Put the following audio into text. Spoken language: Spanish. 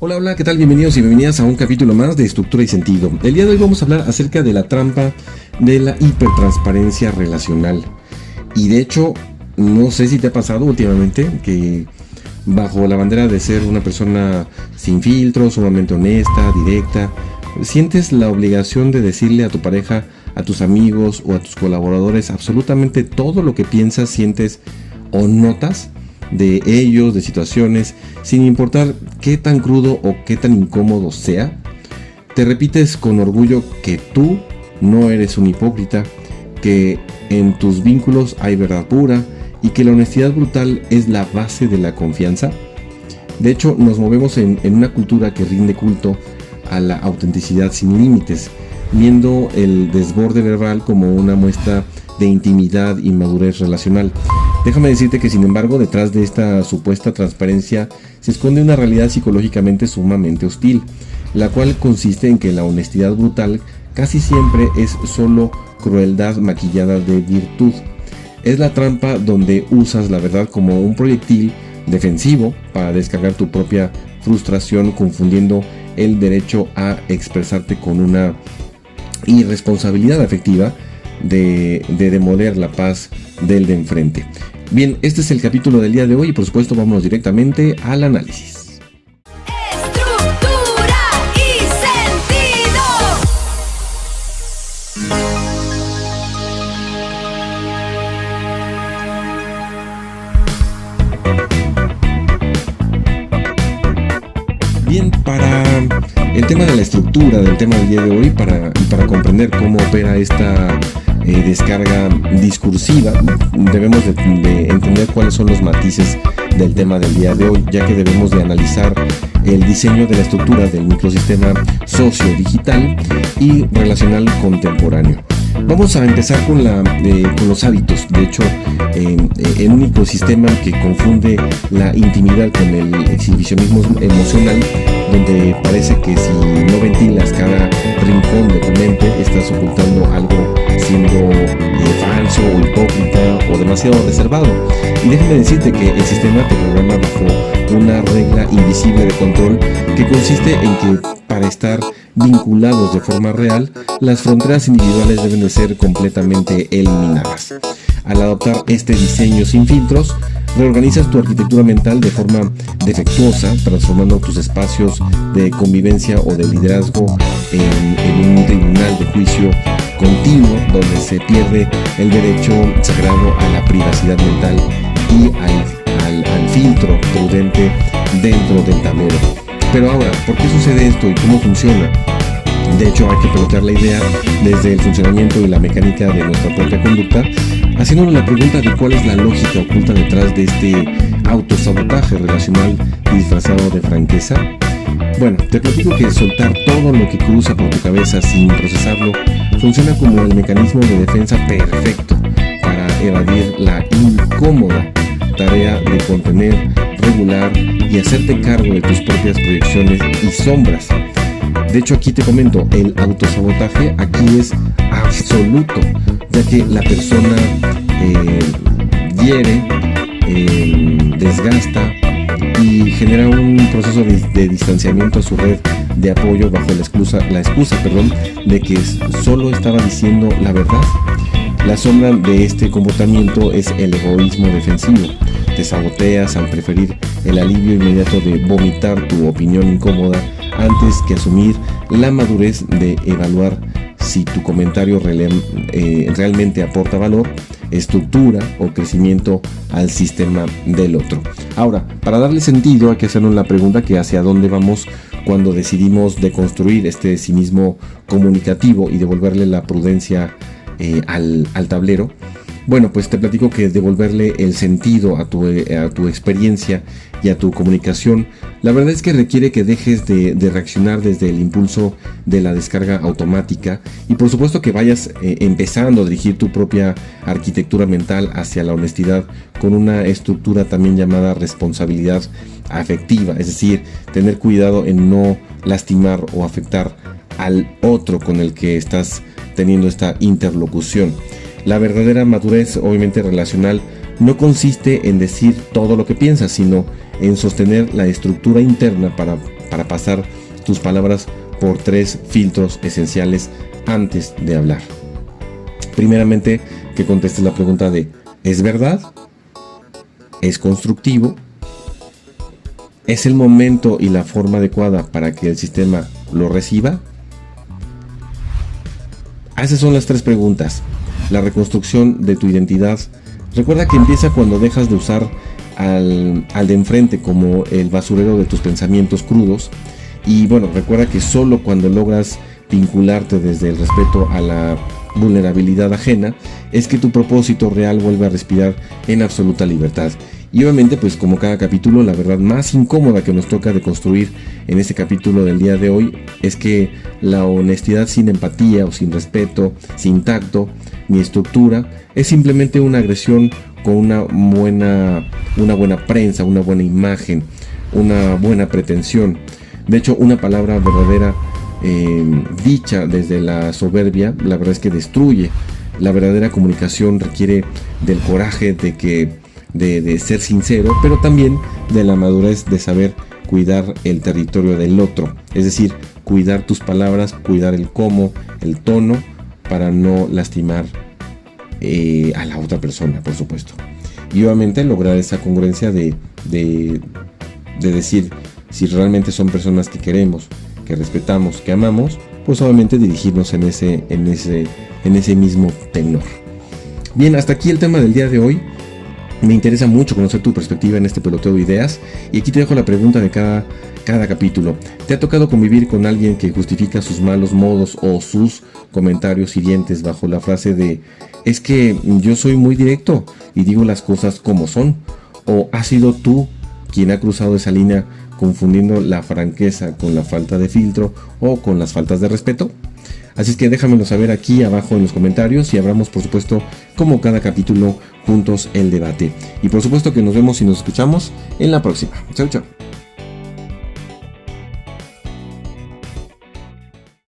Hola, hola, ¿qué tal? Bienvenidos y bienvenidas a un capítulo más de Estructura y Sentido. El día de hoy vamos a hablar acerca de la trampa de la hipertransparencia relacional. Y de hecho, no sé si te ha pasado últimamente que bajo la bandera de ser una persona sin filtros, sumamente honesta, directa, sientes la obligación de decirle a tu pareja, a tus amigos o a tus colaboradores absolutamente todo lo que piensas, sientes o notas de ellos, de situaciones, sin importar qué tan crudo o qué tan incómodo sea. Te repites con orgullo que tú no eres un hipócrita, que en tus vínculos hay verdad pura y que la honestidad brutal es la base de la confianza. De hecho, nos movemos en una cultura que rinde culto a la autenticidad sin límites, viendo el desborde verbal como una muestra de intimidad y madurez relacional. Déjame decirte que, sin embargo, detrás de esta supuesta transparencia se esconde una realidad psicológicamente sumamente hostil, la cual consiste en que la honestidad brutal casi siempre es solo crueldad maquillada de virtud. Es la trampa donde usas la verdad como un proyectil defensivo para descargar tu propia frustración, confundiendo el derecho a expresarte con una irresponsabilidad afectiva de demoler la paz del de enfrente. Bien, este es el capítulo del día de hoy y por supuesto vamos directamente al análisis. Estructura y sentido. Bien, para el tema de la estructura del tema del día de hoy, para comprender cómo opera esta descarga discursiva, debemos de entender cuáles son los matices del tema del día de hoy, ya que debemos de analizar el diseño de la estructura del microsistema socio-digital y relacional contemporáneo. Vamos a empezar con los hábitos. De hecho, en un ecosistema que confunde la intimidad con el exhibicionismo emocional, donde parece que si no ventilas cada rincón de tu mente, estás ocultando algo siendo falso o hipócrita o demasiado reservado. Y déjame decirte que el sistema te programa bajo una regla invisible de control que consiste en que para estar vinculados de forma real, las fronteras individuales deben de ser completamente eliminadas. Al adoptar este diseño sin filtros, reorganizas tu arquitectura mental de forma defectuosa, transformando tus espacios de convivencia o de liderazgo en un tribunal de juicio continuo, donde se pierde el derecho sagrado a la privacidad mental y al filtro prudente dentro del tablero. Pero ahora, ¿por qué sucede esto y cómo funciona? De hecho, hay que plantear la idea desde el funcionamiento y la mecánica de nuestra propia conducta, haciéndonos la pregunta de cuál es la lógica oculta detrás de este autosabotaje relacional disfrazado de franqueza. Bueno, te platico que soltar todo lo que cruza por tu cabeza sin procesarlo funciona como el mecanismo de defensa perfecto para evadir la incómoda tarea de contener, regular y hacerte cargo de tus propias proyecciones y sombras. De hecho, aquí te comento, el autosabotaje aquí es absoluto, ya que la persona hiere, desgasta y genera un proceso de distanciamiento a su red de apoyo bajo la excusa de que solo estaba diciendo la verdad. La sombra de este comportamiento es el egoísmo defensivo. Te saboteas al preferir el alivio inmediato de vomitar tu opinión incómoda antes que asumir la madurez de evaluar si tu comentario realmente aporta valor, estructura o crecimiento al sistema del otro. Ahora, para darle sentido hay que hacernos la pregunta que hacia dónde vamos cuando decidimos deconstruir este cinismo comunicativo y devolverle la prudencia al tablero. Bueno, pues te platico que devolverle el sentido a tu experiencia y a tu comunicación, la verdad es que requiere que dejes de reaccionar desde el impulso de la descarga automática y por supuesto que vayas empezando a dirigir tu propia arquitectura mental hacia la honestidad con una estructura también llamada responsabilidad afectiva, es decir, tener cuidado en no lastimar o afectar al otro con el que estás teniendo esta interlocución. La verdadera madurez, obviamente relacional, no consiste en decir todo lo que piensas, sino en sostener la estructura interna para para pasar tus palabras por 3 filtros esenciales antes de hablar. Primeramente, que contestes la pregunta de ¿es verdad? ¿Es constructivo? ¿Es el momento y la forma adecuada para que el sistema lo reciba? Esas son las 3 preguntas. La reconstrucción de tu identidad. Recuerda que empieza cuando dejas de usar al de enfrente como el basurero de tus pensamientos crudos. Y bueno, recuerda que solo cuando logras vincularte desde el respeto a la vulnerabilidad ajena es que tu propósito real vuelve a respirar en absoluta libertad. Y obviamente, pues como cada capítulo, la verdad más incómoda que nos toca de construir en este capítulo del día de hoy es que la honestidad sin empatía o sin respeto, sin tacto ni estructura, es simplemente una agresión con una buena prensa, una buena imagen, una buena pretensión. De hecho, una palabra verdadera dicha desde la soberbia, la verdad es que destruye. La verdadera comunicación requiere del coraje de ser sincero, pero también de la madurez de saber cuidar el territorio del otro. Es decir, cuidar tus palabras, cuidar el cómo, el tono, para no lastimar a la otra persona, por supuesto. Y obviamente lograr esa congruencia de decir si realmente son personas que queremos, que respetamos, que amamos, pues obviamente dirigirnos en ese mismo tenor. Bien, hasta aquí el tema del día de hoy. Me interesa mucho conocer tu perspectiva en este peloteo de ideas, y aquí te dejo la pregunta de cada capítulo. ¿Te ha tocado convivir con alguien que justifica sus malos modos o sus comentarios hirientes bajo la frase de es que yo soy muy directo y digo las cosas como son? ¿O has sido tú quien ha cruzado esa línea confundiendo la franqueza con la falta de filtro o con las faltas de respeto? Así es que déjamelo saber aquí abajo en los comentarios y abramos, por supuesto, como cada capítulo, juntos el debate. Y por supuesto que nos vemos y nos escuchamos en la próxima. Chau, chau.